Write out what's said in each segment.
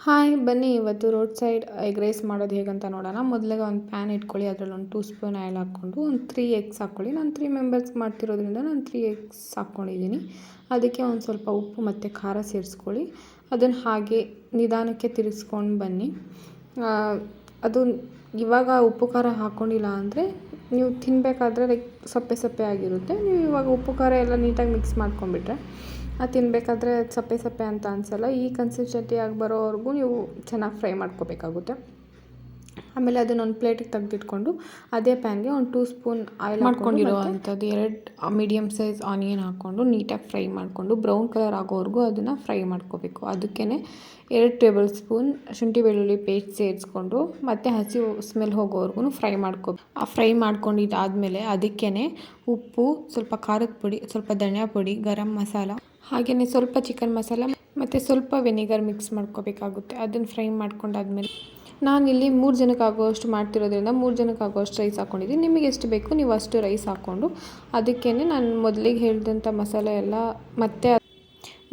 Hi ಬನ್ನಿ ಇವತ್ತು road side egg rice ಮಾಡೋದು ಹೇಗಂತ ನೋಡೋಣ. ಮೊದಲಿಗೆ ಒಂದು ಪ್ಯಾನ್ ಇಟ್ಕೊಳ್ಳಿ, ಅದರಲ್ಲಿ ಒಂದು 2 ಸ್ಪೂನ್ ಆಯಿಲ್ ಹಾಕ್ಕೊಂಡು ಒಂದು 3 ಎಗ್ಸ್ ಹಾಕ್ಕೊಳ್ಳಿ. ನಾನು 3 ಮೆಂಬರ್ಸ್ಗೆ ಮಾಡ್ತಿರೋದ್ರಿಂದ ನಾನು 3 ಎಗ್ಸ್ ಹಾಕ್ಕೊಂಡಿದ್ದೀನಿ. ಅದಕ್ಕೆ ಒಂದು ಸ್ವಲ್ಪ ಉಪ್ಪು ಮತ್ತು ಖಾರ ಸೇರಿಸ್ಕೊಳ್ಳಿ. ಅದನ್ನು ಹಾಗೆ ನಿಧಾನಕ್ಕೆ ತಿರ್ಗಿಸ್ಕೊಂಡು ಬನ್ನಿ. ಅದು ಇವಾಗ ಉಪ್ಪು ಖಾರ ಹಾಕ್ಕೊಂಡಿಲ್ಲ ಅಂದರೆ ನೀವು ತಿನ್ನಬೇಕಾದ್ರೆ ಲೈಕ್ ಸಪ್ಪೆ ಸಪ್ಪೆ ಆಗಿರುತ್ತೆ. ನೀವು ಇವಾಗ ಉಪ್ಪು ಖಾರ ಎಲ್ಲ ನೀಟಾಗಿ ಮಿಕ್ಸ್ ಮಾಡ್ಕೊಂಡ್ಬಿಟ್ರೆ ಅದು ತಿನ್ನಬೇಕಾದ್ರೆ ಸಪ್ಪೆ ಸಪ್ಪೆ ಅಂತ ಅನಿಸಲ್ಲ. ಈ ಕನ್ಸಿಸ್ಟೆನ್ಸಿ ಆಗಿ ಬರೋವರೆಗೂ ನೀವು ಚೆನ್ನಾಗಿ ಫ್ರೈ ಮಾಡ್ಕೋಬೇಕಾಗುತ್ತೆ. ಆಮೇಲೆ ಅದನ್ನೊಂದು ಪ್ಲೇಟಿಗೆ ತೆಗೆದಿಟ್ಕೊಂಡು ಅದೇ ಪ್ಯಾನ್ಗೆ ಒಂದು 2 ಸ್ಪೂನ್ ಆಯಿಲ್ ಮಾಡ್ಕೊಂಡಿರೋ ಅಂಥದ್ದು 2 ಮೀಡಿಯಮ್ ಸೈಜ್ ಆನಿಯನ್ ಹಾಕ್ಕೊಂಡು ನೀಟಾಗಿ ಫ್ರೈ ಮಾಡಿಕೊಂಡು ಬ್ರೌನ್ ಕಲರ್ ಆಗೋವರೆಗೂ ಅದನ್ನು ಫ್ರೈ ಮಾಡ್ಕೋಬೇಕು. ಅದಕ್ಕೇ 2 ಟೇಬಲ್ ಸ್ಪೂನ್ ಶುಂಠಿ ಬೆಳ್ಳುಳ್ಳಿ ಪೇಸ್ಟ್ ಸೇರಿಸ್ಕೊಂಡು ಮತ್ತು ಹಸಿ ಸ್ಮೆಲ್ ಹೋಗೋವರೆಗೂ ಫ್ರೈ ಫ್ರೈ ಮಾಡ್ಕೊಂಡಿದ್ದಾದಮೇಲೆ ಅದಕ್ಕೇ ಉಪ್ಪು, ಸ್ವಲ್ಪ ಖಾರದ ಪುಡಿ, ಸ್ವಲ್ಪ ಧನಿಯಾ ಪುಡಿ, ಗರಂ ಮಸಾಲ, ಹಾಗೆಯೇ ಸ್ವಲ್ಪ ಚಿಕನ್ ಮಸಾಲ ಮತ್ತು ಸ್ವಲ್ಪ ವೆನಿಗರ್ ಮಿಕ್ಸ್ ಮಾಡ್ಕೋಬೇಕಾಗುತ್ತೆ. ಅದನ್ನು ಫ್ರೈ ಮಾಡ್ಕೊಂಡಾದ್ಮೇಲೆ ನಾನಿಲ್ಲಿ 3 ಜನಕ್ಕೆ ಆಗೋಷ್ಟು ಮಾಡ್ತಿರೋದ್ರಿಂದ 3 ಜನಕ್ಕೆ ಆಗೋಷ್ಟು ರೈಸ್ ಹಾಕ್ಕೊಂಡಿದ್ದೀನಿ. ನಿಮಗೆ ಎಷ್ಟು ಬೇಕು ನೀವು ಅಷ್ಟು ರೈಸ್ ಹಾಕ್ಕೊಂಡು ಅದಕ್ಕೇ ನಾನು ಮೊದಲಿಗೆ ಹೇಳಿದಂಥ ಮಸಾಲೆ ಎಲ್ಲ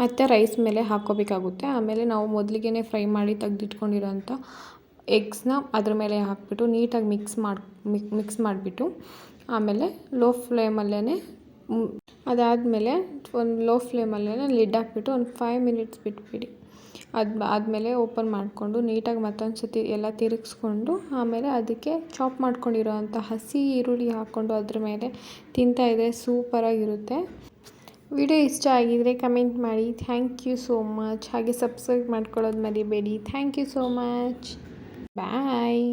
ಮತ್ತೆ ರೈಸ್ ಮೇಲೆ ಹಾಕ್ಕೋಬೇಕಾಗುತ್ತೆ. ಆಮೇಲೆ ನಾವು ಮೊದಲಿಗೆ ಫ್ರೈ ಮಾಡಿ ತೆಗೆದಿಟ್ಕೊಂಡಿರೋಂಥ ಎಗ್ಸ್ನ ಅದ್ರ ಮೇಲೆ ಹಾಕ್ಬಿಟ್ಟು ನೀಟಾಗಿ ಮಿಕ್ಸ್ ಮಾಡಿಬಿಟ್ಟು ಆಮೇಲೆ ಲೋ ಫ್ಲೇಮಲ್ಲೇ ಅದಾದಮೇಲೆ ಒಂದು ಲೋ ಫ್ಲೇಮಲ್ಲೇ ಲಿಡ್ ಹಾಕ್ಬಿಟ್ಟು ಒಂದು 5 ಮಿನಿಟ್ಸ್ ಬಿಟ್ಬಿಡಿ. ಆದಮೇಲೆ ಓಪನ್ ಮಾಡಿಕೊಂಡು ನೀಟಾಗಿ ಮತ್ತೊಂದು ಸತಿ ಎಲ್ಲ ತಿರುಗಿಸ್ಕೊಂಡು ಆಮೇಲೆ ಅದಕ್ಕೆ ಚಾಪ್ ಮಾಡ್ಕೊಂಡಿರೋ ಅಂಥ ಹಸಿ ಈರುಳ್ಳಿ ಹಾಕ್ಕೊಂಡು ಅದ್ರ ಮೇಲೆ ತಿಂತಾಯಿದ್ರೆ ಸೂಪರಾಗಿರುತ್ತೆ. ವಿಡಿಯೋ ಇಷ್ಟ ಆಗಿದರೆ ಕಮೆಂಟ್ ಮಾಡಿ. Thank you so much. ಹಾಗೆ ಸಬ್ಸ್ಕ್ರೈಬ್ ಮಾಡ್ಕೊಳ್ಳೋದು ಮರಿಬೇಡಿ. Thank you so much. Bye.